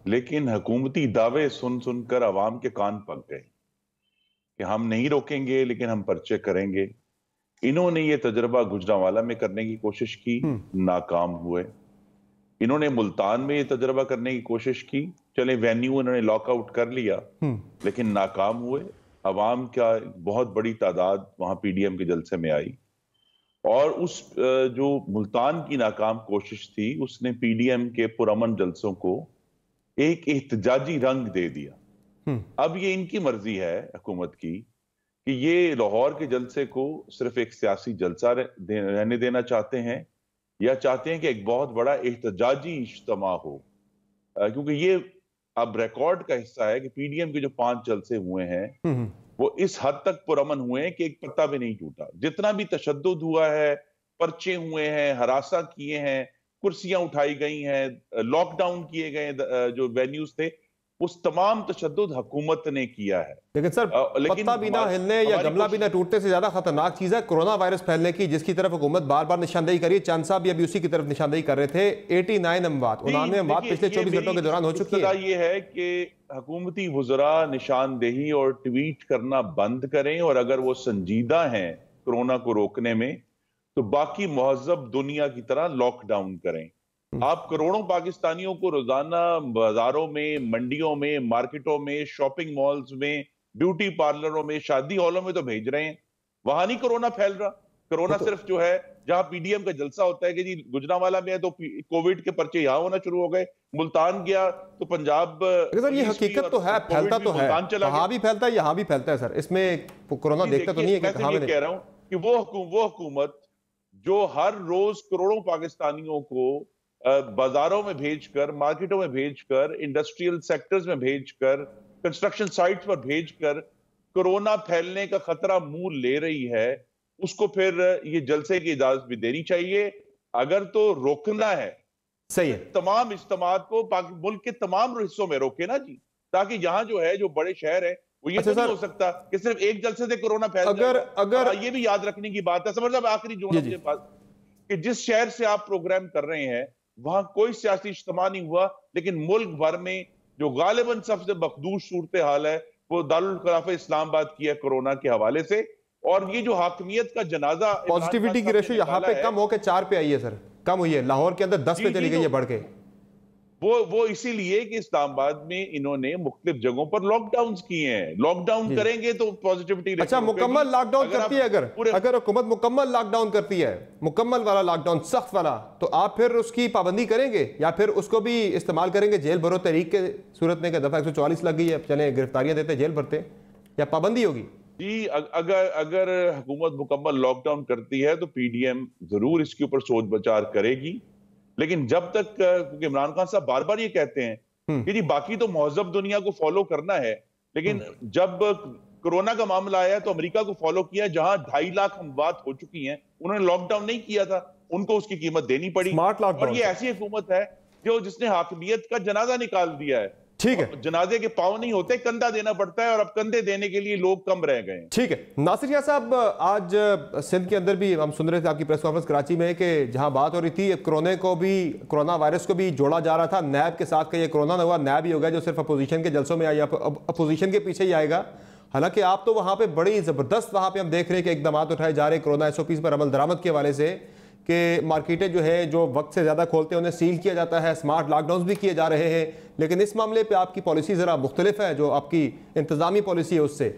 लेकिन हुकूमती दावे सुन सुनकर अवाम के कान पक गए कि हम नहीं रोकेंगे लेकिन हम पर्चे करेंगे। इन्होंने ये तजर्बा गुजरांवाला में करने की कोशिश की, नाकाम हुए। इन्होंने मुल्तान में ये तजर्बा करने की कोशिश की, चले वेन्यू इन्होंने लॉकआउट कर लिया, लेकिन नाकाम हुए। अवाम का बहुत बड़ी तादाद वहां पीडीएम के जलसे में आई और उस जो मुल्तान की नाकाम कोशिश थी उसने पीडीएम के पुरअमन जलसों को एक एहतजाजी रंग दे दिया। अब ये इनकी मर्जी है हुकूमत की कि ये लाहौर के जलसे को सिर्फ एक सियासी जलसा रहने देना चाहते हैं या चाहते हैं कि एक बहुत बड़ा एहतजाजी इज्तिमा हो, क्योंकि ये अब रिकॉर्ड का हिस्सा है कि पीडीएम के जो 5 जलसे हुए हैं वो इस हद तक पुरअमन हुए हैं कि एक पत्ता भी नहीं टूटा। जितना भी तशद्दुद हुआ है, पर्चे हुए हैं, हरासा किए हैं, कुर्सियां उठाई गई हैं, लॉकडाउन किए गए जो वेन्यूज थे, उस तमाम तशद्दुद हुकूमत ने किया है। लेकिन सर पत्ता भी ना हिलने या गमला भी ना टूटने से ज्यादा खतरनाक चीज है कोरोना वायरस फैलने की, जिसकी तरफ हुकूमत बार बार निशानदेही करी है। चांद साहब भी अभी उसी की तरफ निशानदेही कर रहे थे। 89 अमवात, 89 अमवात पिछले 24 घंटों के दौरान हो चुकी है। ये है कि हुकूमती वुज़रा निशानदेही और ट्वीट करना बंद करें, और अगर वो संजीदा हैं कोरोना को रोकने में तो बाकी मुहज़्ज़ब दुनिया की तरह लॉकडाउन करें। आप करोड़ों पाकिस्तानियों को रोजाना बाजारों में, मंडियों में, मार्केटों में, शॉपिंग मॉल्स में, ब्यूटी पार्लरों में, शादी हॉलों में तो भेज रहे हैं, वहां नहीं कोरोना फैल रहा। कोरोना सिर्फ जो है जहां पीडीएम का जलसा होता है कि जी गुजरांवाला में है तो कोविड के पर्चे यहां होना शुरू हो गए, मुल्तान गया तो पंजाब। सर ये हकीकत तो है, फैलता तो है, वहां भी फैलता है यहाँ भी फैलता है सर, इसमें कोरोना देखता तो नहीं है कि मैं कह रहा हूं कि वो हुकूमत जो हर रोज करोड़ों पाकिस्तानियों को बाजारों में भेजकर, मार्केटों में भेजकर, इंडस्ट्रियल सेक्टर्स में भेजकर, कंस्ट्रक्शन साइट्स पर भेजकर कोरोना फैलने का खतरा मुंह ले रही है, उसको फिर ये जलसे की इजाजत भी देनी चाहिए। अगर तो रोकना है, सही है, तमाम इज्तिमात को मुल्क के तमाम हिस्सों में रोके ना जी, ताकि यहां जो है जो बड़े शहर है वो ये नहीं हो सकता कि सिर्फ एक जलसे से कोरोना फैल जाए। अगर ये भी याद रखने की बात है समझ साहब, आखिरी जो आपके पास कि जिस शहर से आप प्रोग्राम कर रहे हैं वहां कोई सियासी इज्तिमा नहीं हुआ, लेकिन मुल्क भर में जो गालिबन सबसे मखदूश सूरत हाल है वो दारुल खिलाफा इस्लामाबाद की है कोरोना के हवाले से। और ये जो हाकिमियत का जनाजा, पॉजिटिविटी की रेशो यहाँ पे कम होकर 4 पे आई है सर, कम हुई है। लाहौर के अंदर 10 पे चली गई है बढ़ के। वो इसीलिए कि इस्लामाबाद में इन्होंने मुख्तलिफ जगहों पर लॉकडाउन किए हैं। लॉकडाउन करेंगे तो पॉजिटिविटी, अच्छा मुकम्मल लॉकडाउन करती है, अगर हुकूमत मुकम्मल लॉकडाउन करती है, मुकम्मल वाला लॉकडाउन, सख्त वाला, तो आप फिर उसकी पाबंदी करेंगे या फिर उसको भी इस्तेमाल करेंगे जेल भरो तहरीक के सूरत में? दफा 144 लग गई है, चले गिरफ्तारियां देते जेल भरते, या पाबंदी होगी? जी अगर हुकूमत मुकम्मल लॉकडाउन करती है तो पीडीएम जरूर इसके ऊपर सोच विचार करेगी, लेकिन जब तक, क्योंकि इमरान खान साहब बार बार ये कहते हैं कि जी बाकी तो महज़ब दुनिया को फॉलो करना है, लेकिन जब कोरोना का मामला आया तो अमेरिका को फॉलो किया जहां 2.5 लाख अमवात हो चुकी हैं, उन्होंने लॉकडाउन नहीं किया था, उनको उसकी कीमत देनी पड़ी। और ये ऐसी हुकूमत है जिसने हाकिमियत का जनाजा निकाल दिया है। ठीक है, जनाजे के पांव नहीं होते, कंधा देना पड़ता है, और अब कंधे देने के लिए लोग कम रह गए। ठीक है नासिर शाह साहब, आज सिंध के अंदर भी हम सुन रहे थे आपकी प्रेस कॉन्फ्रेंस कराची में कि जहां बात हो रही थी कोरोना वायरस को भी जोड़ा जा रहा था नैब के साथ, कि ये कोरोना ना हुआ नैब ही होगा जो सिर्फ अपोजिशन के जलसों में आया, अपोजिशन के पीछे ही आएगा। हालांकि आप तो वहां पे बड़ी जबरदस्त वहां पे हम देख रहे हैं कि इकदाम उठाए जा रहे हैं कोरोना SOPs पर अमल दरामद के हवाले से, कि मार्केटें जो है जो वक्त से ज़्यादा खोलते हैं उन्हें सील किया जाता है, स्मार्ट लॉकडाउन भी किए जा रहे हैं, लेकिन इस मामले पे आपकी पॉलिसी ज़रा मुख्तलिफ है, जो आपकी इंतज़ामी पॉलिसी है उससे।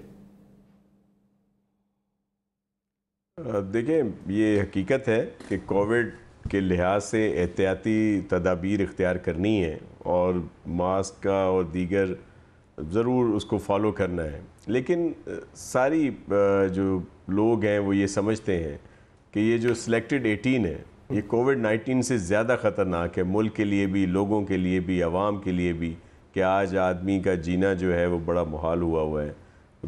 देखें, ये हकीकत है कि कोविड के लिहाज से एहतियाती तदाबीर इख्तियार करनी है और मास्क का और दीगर ज़रूर उसको फॉलो करना है, लेकिन सारी जो लोग हैं वो ये समझते हैं कि ये जो सिलेक्टेड 18 है ये कोविड-19 से ज़्यादा ख़तरनाक है, मुल्क के लिए भी, लोगों के लिए भी, आवाम के लिए भी, कि आज आदमी का जीना जो है वो बड़ा मुहाल हुआ है।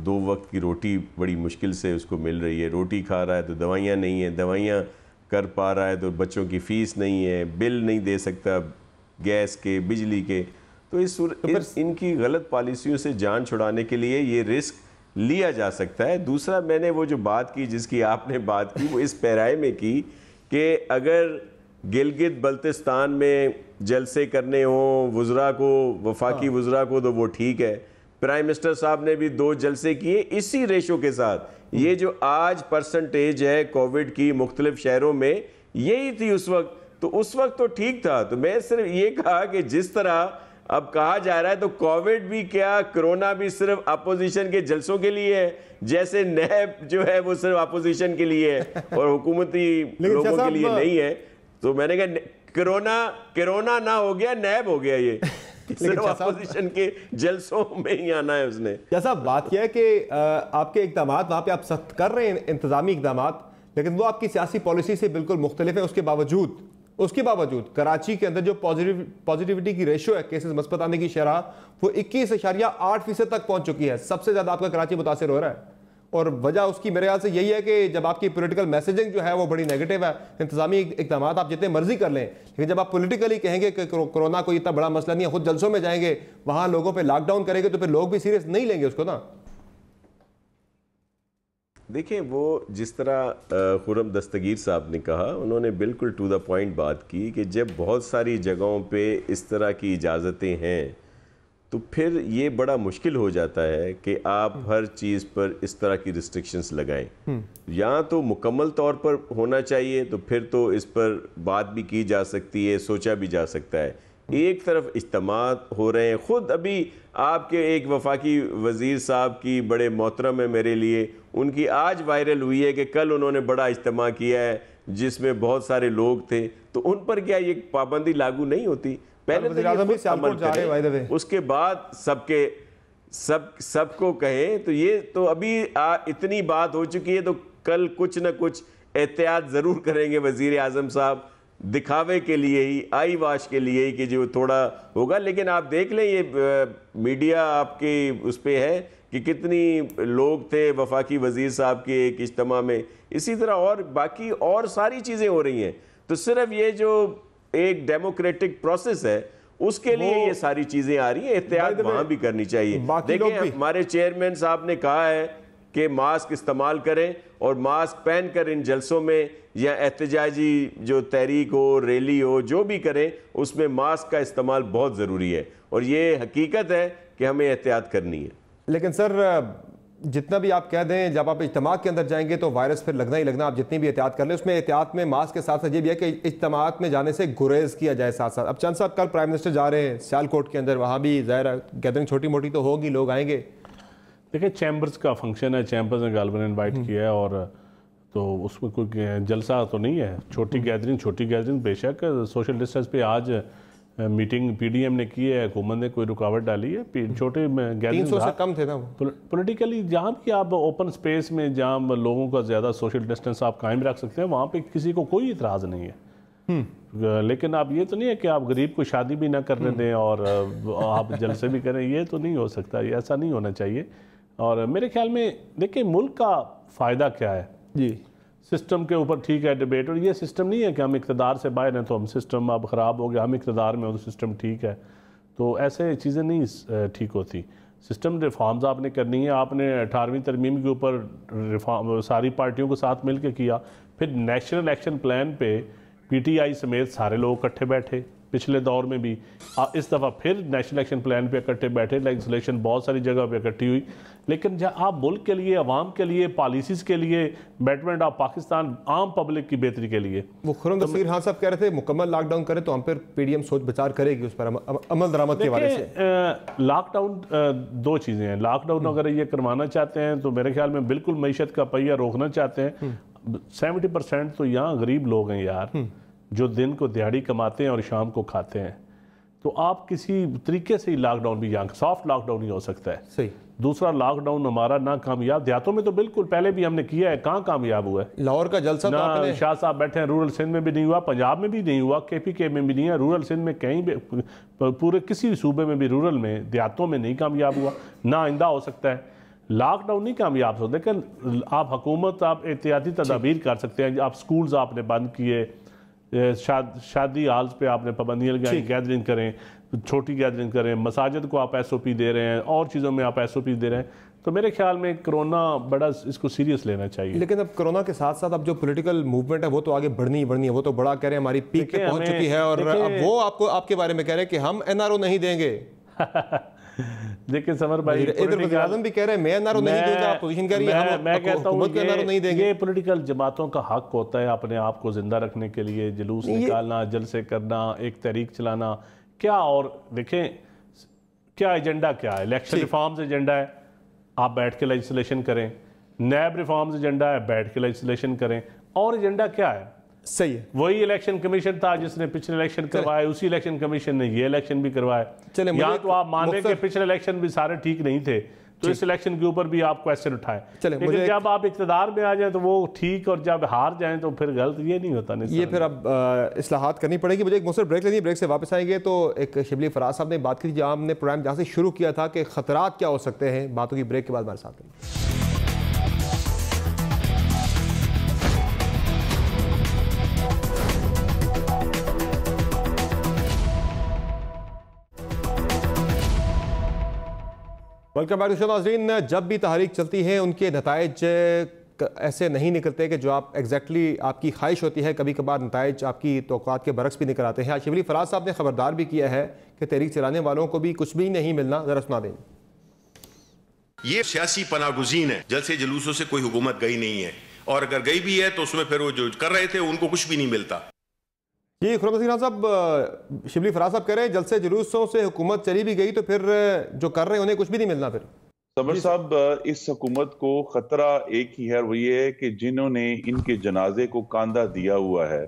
2 वक्त की रोटी बड़ी मुश्किल से उसको मिल रही है, रोटी खा रहा है तो दवाइयाँ नहीं है, दवाइयाँ कर पा रहा है तो बच्चों की फ़ीस नहीं है, बिल नहीं दे सकता गैस के, बिजली के। तो इनकी गलत पॉलिसियों से जान छुड़ाने के लिए ये रिस्क लिया जा सकता है। दूसरा, मैंने वो जो बात की जिसकी आपने बात की वो इस पैराए में की कि अगर गिलगित बल्तिस्तान में जलसे करने हों वुज़रा को, वफाकी वुज़रा को, तो वो ठीक है। प्राइम मिनिस्टर साहब ने भी 2 जलसे किए इसी रेशो के साथ। ये जो आज परसेंटेज है कोविड की मुख्तलिफ शहरों में, यही थी उस वक्त, तो उस वक्त तो ठीक था। तो मैं सिर्फ ये कहा कि जिस तरह अब कहा जा रहा है तो कोविड भी क्या, कोरोना भी सिर्फ अपोजिशन के जलसों के लिए है, जैसे नैब जो है वो सिर्फ अपोजिशन के लिए है और हुकूमती लोगों के लिए नहीं है। तो मैंने कहा कोरोना ना हो गया, नैब हो गया ये। सिर्फ अपोजिशन के जलसों में ही आना है उसने। जैसा बात यह है कि आपके इक़दाम वहाँ पे आप सख्त कर रहे हैं, इंतजामी इक़दाम, लेकिन वो आपकी सियासी पॉलिसी से बिल्कुल मुख्तलिफ है। उसके बावजूद कराची के अंदर जो पॉजिटिविटी की रेशो है, केसेस मस्बत आने की शरह, वो 21.8% तक पहुंच चुकी है। सबसे ज़्यादा आपका कराची मुतासिर हो रहा है, और वजह उसकी मेरे ख्याल से यही है कि जब आपकी पॉलिटिकल मैसेजिंग जो है वो बड़ी नेगेटिव है। इंतजामी इक़दाम आप जितने मर्जी कर लें, लेकिन जब आप पॉलिटिकली कहेंगे कि कोरोना कोई इतना बड़ा मसला नहीं है, खुद जलसों में जाएंगे, वहाँ लोगों पर लॉकडाउन करेंगे, तो फिर लोग भी सीरियस नहीं लेंगे उसको ना। देखिए, वो जिस तरह खुर्रम दस्तगीर साहब ने कहा, उन्होंने बिल्कुल टू द पॉइंट बात की कि जब बहुत सारी जगहों पे इस तरह की इजाज़तें हैं तो फिर ये बड़ा मुश्किल हो जाता है कि आप हर चीज़ पर इस तरह की रिस्ट्रिक्शंस लगाएं। या तो मुकम्मल तौर पर होना चाहिए, तो फिर तो इस पर बात भी की जा सकती है, सोचा भी जा सकता है। एक तरफ इज्तिमात हो रहे हैं, ख़ुद अभी आपके एक वफाकी वज़ीर साहब की बड़े मोहतरम है मेरे लिए, उनकी आज वायरल हुई है कि कल उन्होंने बड़ा इज्तिमा किया है जिसमें बहुत सारे लोग थे, तो उन पर क्या ये पाबंदी लागू नहीं होती? पहले तो ये अमल करें, उसके बाद सबको कहें। तो ये तो अभी इतनी बात हो चुकी है, तो कल कुछ न कुछ एहतियात ज़रूर करेंगे वज़ीर आज़म साहब, दिखावे के लिए ही, आई वाश के लिए ही कि जो थोड़ा होगा। लेकिन आप देख लें, ये मीडिया आपके उस पर है कि कितनी लोग थे वफाकी वज़ीर साहब के एक इज्तिमा में। इसी तरह और बाकी और सारी चीज़ें हो रही हैं। तो सिर्फ ये जो एक डेमोक्रेटिक प्रोसेस है उसके लिए ये सारी चीज़ें आ रही हैं, एहतियात वहाँ भी करनी चाहिए। देखिए, हमारे चेयरमैन साहब ने कहा है कि मास्क इस्तेमाल करें, और मास्क पहन कर इन जलसों में या एहतजाजी जो तहरीक हो, रैली हो, जो भी करें, उसमें मास्क का इस्तेमाल बहुत ज़रूरी है, और ये हकीकत है कि हमें एहतियात करनी है। लेकिन सर, जितना भी आप कह दें, जब आप इज्तिमा के अंदर जाएंगे तो वायरस फिर लगना ही लगना, आप जितनी भी एहतियात कर लें। उसमें एहतियात में मास्क के साथ साथ ये भी है कि इज्तिमात में जाने से गुरेज किया जाए साथ साथ। अब चंद साहब कल प्राइम मिनिस्टर जा रहे हैं सियालकोट के अंदर, वहाँ भी ज़ाहिर गैदरिंग छोटी मोटी तो होगी, लोग आएंगे। देखिए, चैम्बर्स का फंक्शन है, चैम्बर्स ने गालबन इन्वाइट किया है, और तो उसमें कोई जलसा तो नहीं है। छोटी गैदरिंग बेशक सोशल डिस्टेंस पे आज मीटिंग पीडीएम ने की है, हुकूमत ने कोई रुकावट डाली है, छोटे गैदरिंग 300 से कम थे ना पॉलिटिकली। जहाँ भी आप ओपन स्पेस में जहाँ लोगों का ज़्यादा सोशल डिस्टेंस आप कायम रख सकते हैं, वहाँ पे किसी को कोई इतराज़ नहीं है। लेकिन आप ये तो नहीं है कि आप गरीब को शादी भी ना करने दें और आप जलसे भी करें, ये तो नहीं हो सकता, ये ऐसा नहीं होना चाहिए। और मेरे ख्याल में देखिए, मुल्क का फ़ायदा क्या है जी, सिस्टम के ऊपर ठीक है डिबेट, और ये सिस्टम नहीं है कि हम इक़्तिदार से बाहर हैं तो हम सिस्टम अब ख़राब हो गया, हम इक़्तिदार में हो तो सिस्टम ठीक है, तो ऐसे चीज़ें नहीं ठीक होती। सिस्टम रिफॉर्म्स आपने करनी है। आपने 18वीं तरमीम के ऊपर रिफॉर्म सारी पार्टियों के साथ मिल के किया, फिर नेशनल एक्शन प्लान पे पीटीआई समेत सारे लोग इकट्ठे बैठे, पिछले दौर में भी, इस दफ़ा फिर नेशनल एक्शन प्लान पे इकट्ठे बैठे, लेजिस्लेशन बहुत सारी जगह पे इकट्ठी हुई। लेकिन जब आप मुल्क के लिए, अवाम के लिए, पॉलिसीज़ के लिए, बेटरमेंट ऑफ पाकिस्तान, आम पब्लिक की बेहतरी के लिए, वो खुर्रम दस्तगीर खान साहब कह रहे थे मुकम्मल लॉकडाउन करें तो हम फिर पीडीएम सोच विचार करेगी उस पर अमल दरामद के बारे से। लॉकडाउन दो चीज़ें हैं। लॉकडाउन अगर ये करवाना चाहते हैं तो मेरे ख्याल में बिल्कुल मईशत का पहिया रोकना चाहते हैं। 70% तो यहाँ गरीब लोग हैं यार, जो दिन को दिहाड़ी कमाते हैं और शाम को खाते हैं। तो आप किसी तरीके से ही लॉकडाउन भी, यहाँ सॉफ्ट लॉकडाउन ही हो सकता है। सही। दूसरा, लॉकडाउन हमारा ना कामयाब, देहातों में तो बिल्कुल पहले भी हमने किया है, कहाँ कामयाब हुआ है? लाहौर का जलसा ना शाह साहब बैठे हैं, रूरल सिंध में भी नहीं हुआ, पंजाब में भी नहीं हुआ, केपीके में भी नहीं है, रूरल सिंध में कहीं भी, पूरे किसी सूबे में भी रूरल में, देहातों में नहीं कामयाब हुआ, ना आइंदा हो सकता है। लॉकडाउन नहीं कामयाब हो, लेकिन आप हुकूमत, आप एहतियाती तदाबीर कर सकते हैं। आप स्कूल्स आपने बंद किए, शादी हाल्स पे आपने पाबंदियाँ लगाई, गैदरिंग करें, छोटी गैदरिंग करें, मसाजिद को आप एसओपी दे रहे हैं, और चीज़ों में आप एसओपी दे रहे हैं। तो मेरे ख्याल में कोरोना बड़ा इसको सीरियस लेना चाहिए। लेकिन अब कोरोना के साथ साथ अब जो पॉलिटिकल मूवमेंट है वो तो आगे बढ़नी ही बढ़नी है। वो तो बड़ा कह रहे हैं हमारी पीक पे पहुंच चुकी है, और अब वो आपके बारे में कह रहे हैं कि हम एनआरओ नहीं देंगे। देखिए समर भाई, इधर आजम भी कह रहे हैं मैं एनआरओ नहीं दूंगा, अपोजिशन कह रही है मैं कहता हूं कि एनआरओ नहीं देंगे। ये पॉलिटिकल जमातों का हक होता है अपने आप को जिंदा रखने के लिए, जुलूस निकालना, जलसे करना, एक तहरीक चलाना, क्या। और देखें क्या एजेंडा क्या है, इलेक्शन रिफॉर्म्स एजेंडा है, आप बैठ के लेजिस्लेशन करें, नैब रिफॉर्म्स एजेंडा है, बैठ के लेजिस्लेशन करें, और एजेंडा क्या है? सही है। वही इलेक्शन कमीशन था जिसने पिछले इलेक्शन करवाए, उसी इलेक्शन कमीशन ने ये इलेक्शन भी करवाए। या तो आप मान लें कि पिछले इलेक्शन भी सारे ठीक नहीं थे, तो इस इलेक्शन के ऊपर भी आप क्वेश्चन उठाए। लेकिन जब आप इक़्तिदार में आ जाए तो वो ठीक, और जब हार जाएं तो फिर गलत। ये नहीं होता। ये फिर अब इस्लाहात करनी पड़ेगी। मुझे एक मुसर ब्रेक लेनी है, ब्रेक से वापस आएंगे तो एक शिबली फराज साहब ने बात की थी, हमने प्रोग्राम जहाँ से शुरू किया था कि खतरात क्या हो सकते हैं, बातों की ब्रेक के बाद हमारे साथ। Welcome back to show. नाज़रीन, जब भी तहरीक चलती है उनके नताइज ऐसे नहीं निकलते कि जो आप एग्जैक्टली आपकी ख्वाहिश होती है, कभी कभार नताइज आपकी तौक़ात के बरक्स भी निकल आते हैं। आज शिबली फराज साहब ने खबरदार भी किया है कि तहरीक चलाने वालों को भी कुछ भी नहीं मिलना। ज़रा सुना दें। ये सियासी पनागुज़ीन है, जलसे जुलूसों से कोई हुकूमत गई नहीं है, और अगर गई भी है तो उसमें फिर वो जो कर रहे थे उनको कुछ भी नहीं मिलता। जी खुर्रम सिंह साहब, शिबली फराज साहब कह रहे हैं जलसे जुलूसों से हुकूमत चली भी गई तो फिर जो कर रहे हैं उन्हें कुछ भी नहीं मिलना। फिर समर साहब, इस हुकूमत को खतरा एक ही है, वो ये है कि जिन्होंने इनके जनाजे को कांधा दिया हुआ है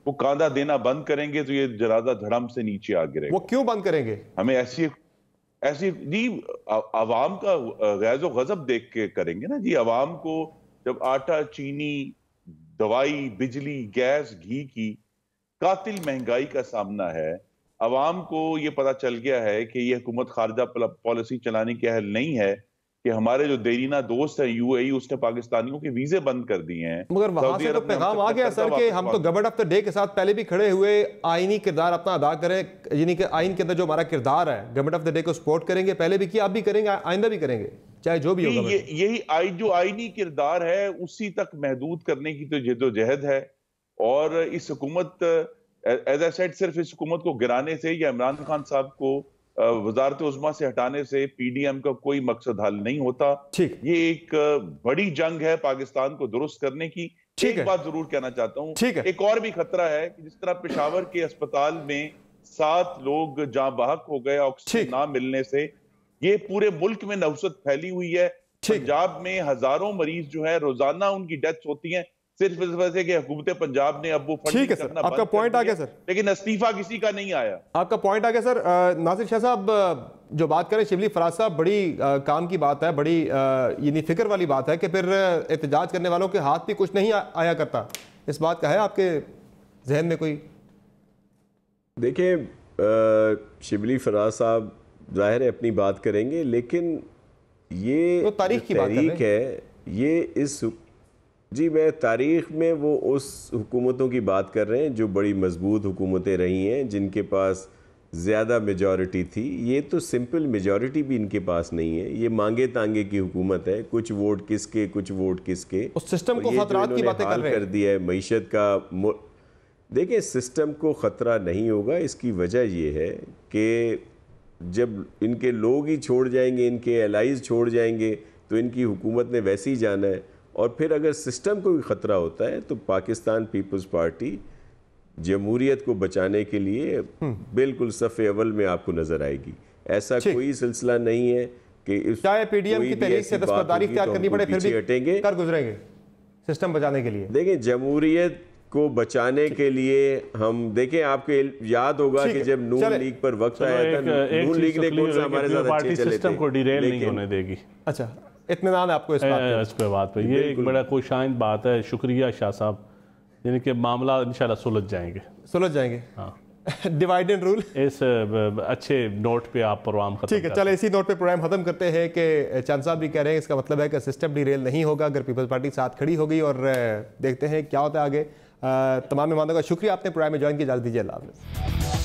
वो कांधा देना बंद करेंगे तो ये जनाजा धड़म से नीचे आ गिरेगा। वो क्यों बंद करेंगे? हमें ऐसी जी आवाम का गैज़ो गज़ब देख के करेंगे ना जी। आवाम को जब आटा, चीनी, दवाई, बिजली, गैस, घी की कातिल महंगाई का सामना है, अवाम को ये पता चल गया है कि ये हुकूमत खारजा पॉलिसी चलाने के अहल नहीं है, कि हमारे जो देरीना दोस्त है यूएई, उसने पाकिस्तानियों के वीजे बंद कर दिए हैं। मगर वहां से तो पैगाम आ गया सर कि हम तो गवर्नमेंट ऑफ द डे के साथ पहले भी खड़े हुए, आईनी किरदार अपना अदा करें, यानी कि आइन के अंदर जो हमारा किरदार है गवर्नमेंट ऑफ द डे को सपोर्ट करेंगे, पहले भी किया, अब भी करेंगे, आइंदा भी करेंगे, चाहे जो भी होगा। यही जो आईनी किरदार है उसी तक महदूद करने की तो जद्दोजहद है। और इस हुकूमत, एज आई सेड, सिर्फ इस हुकूमत को गिराने से या इमरान खान साहब को वजारत उज़्मा से हटाने से पीडीएम का कोई मकसद हल नहीं होता। ये एक बड़ी जंग है पाकिस्तान को दुरुस्त करने की। एक बात जरूर कहना चाहता हूँ, एक और भी खतरा है कि जिस तरह पेशावर के अस्पताल में 7 लोग जाँ बहक हो गए ऑक्सीजन ना मिलने से, ये पूरे मुल्क में नफसत फैली हुई है। पंजाब में हजारों मरीज जो है रोजाना उनकी डेथ होती है सिर्फ इस वजह से कि हुकूमत पंजाब ने अब वो ठीक है सर, आपका पॉइंट आ गया सर, लेकिन इस्तीफा किसी का नहीं आया। आपका पॉइंट आ गया सर। नासिर शाह साहब जो बात करें, शिबली फराज साहब, बड़ी काम की बात है, बड़ी यानी फिक्र वाली बात है कि फिर एहतजाज करने वालों के हाथ भी कुछ नहीं आया करता। इस बात का है आपके जहन में कोई? देखिए, शिबली फराज साहब जाहिर है अपनी बात करेंगे, लेकिन ये तो तारीख की बात है, ये इस जी मैं तारीख़ में वो उस हुकूमतों की बात कर रहे हैं जो बड़ी मजबूत हुकूमतें रही हैं, जिनके पास ज़्यादा मेजॉरिटी थी। ये तो सिंपल मेजॉरिटी भी इनके पास नहीं है, ये मांगे तांगे की हुकूमत है, कुछ वोट किसके कुछ वोट किसके। उस सिस्टम को खतरात की बातें कर रहे हैं, कर दिया है मईशत का। देखिए, सिस्टम को ख़तरा नहीं होगा, इसकी वजह ये है कि जब इनके लोग ही छोड़ जाएंगे, इनके एलाइज छोड़ जाएंगे, तो इनकी हुकूमत ने वैसे ही जाना है। और फिर अगर सिस्टम को भी ख़तरा होता है तो पाकिस्तान पीपल्स पार्टी जमहूरियत को बचाने के लिए बिल्कुल सफ़े अव्वल में आपको नज़र आएगी। ऐसा कोई सिलसिला नहीं है कि चाहे पीडीएम की तहरीक से दस्तबरदारी इख्तियार करनी पड़े, फिर भी हटेंगे, कर गुजरेंगे सिस्टम बचाने के लिए। देखिए, जमहूरियत को बचाने के लिए हम देखें, आपको याद होगा कि जब नून लीग पर वक्त आया था, नून लीग ने कौन सा हमारे साथ अच्छे चले थे, सिस्टम को डिरेल नहीं होने देगी। अच्छा, इत्मीनान है आपको इस बात पे? ये एक बड़ा खुशाइंद बात है। शुक्रिया शाह साहब, यानी कि मामला इंशाल्लाह सुलझ जाएंगे। हाँ, डिवाइड एंड रूल। इस अच्छे नोट पे आप प्रोग्राम खत्म। ठीक है, चलो इसी नोट पे प्रोग्राम खत्म करते हैं कि चंद साहब भी कह रहे हैं इसका मतलब है कि सिस्टम डिरेल नहीं होगा अगर पीपल्स पार्टी साथ खड़ी होगी, और देखते हैं क्या होता है आगे। तमाम मेहमानों का शुक्रिया, आपने प्रोग्राम में ज्वाइन किया। इजाज़त दीजिए, अल्लाह हाफ़िज़।